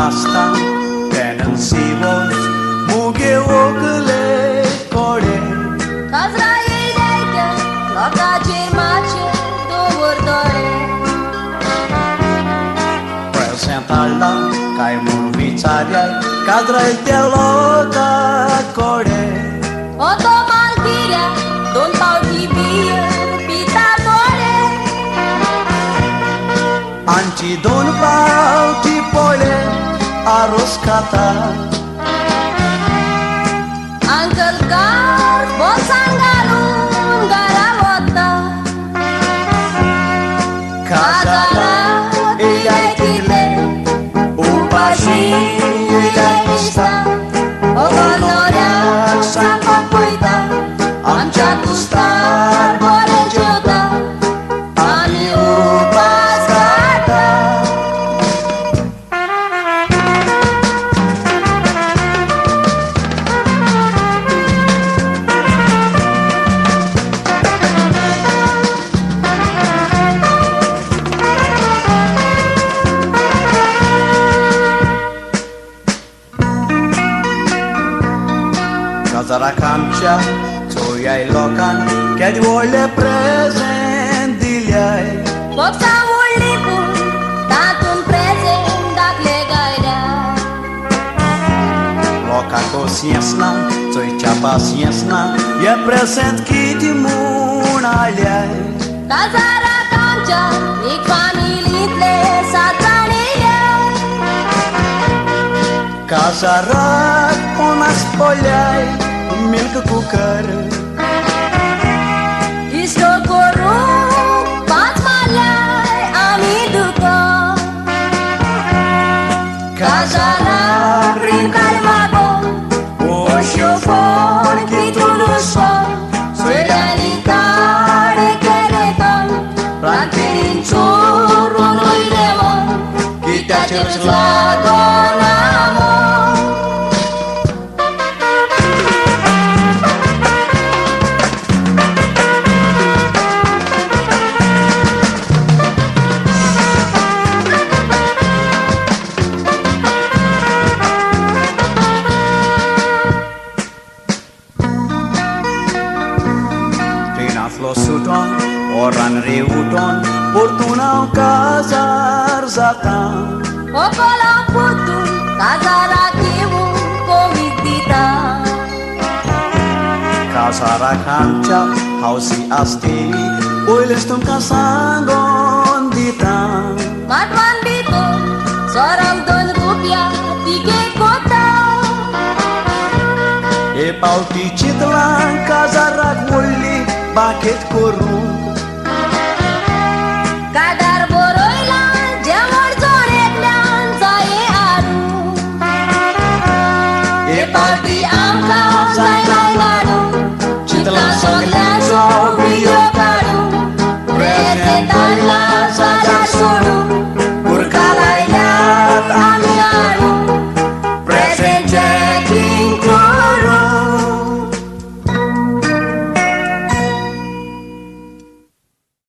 asta tenensivos muge ogule core Kazra yeide loka mace dovordore presenta la kai murvițaria cadra de loca core Oto malkiria don pautibie pitapore Anci don pauti pole aroscata Uncle Gar bosangalun garavota Kazara eyaitile upashi eyaista ogonoria sapapoita amcha kustar borejota ani upasata Kazara kamcha toyai lokan kedi vole prezent diliai Boxa ulipun tatun prezent dakle gaida Loka consciensna toi chapa ciensna e prezent kiti munaliai Kazara kamcha ik familitle satania Kazara onas poliai milk cooker Isto koru pat malai amiduko Kazara rin kalmago o shofor kituluso Soyalitare kereton Planterin churun oilemon Kita cecelagonamo Flosuton, oran reuton, portunau Kazar zatan Okola putu Kazara kivu komitita Kazara kamcha hausi asteri oilestum kasangon ditan Matwan bito Sorang don rupia tige kota E pauti chitlan Kazara mulli baket korun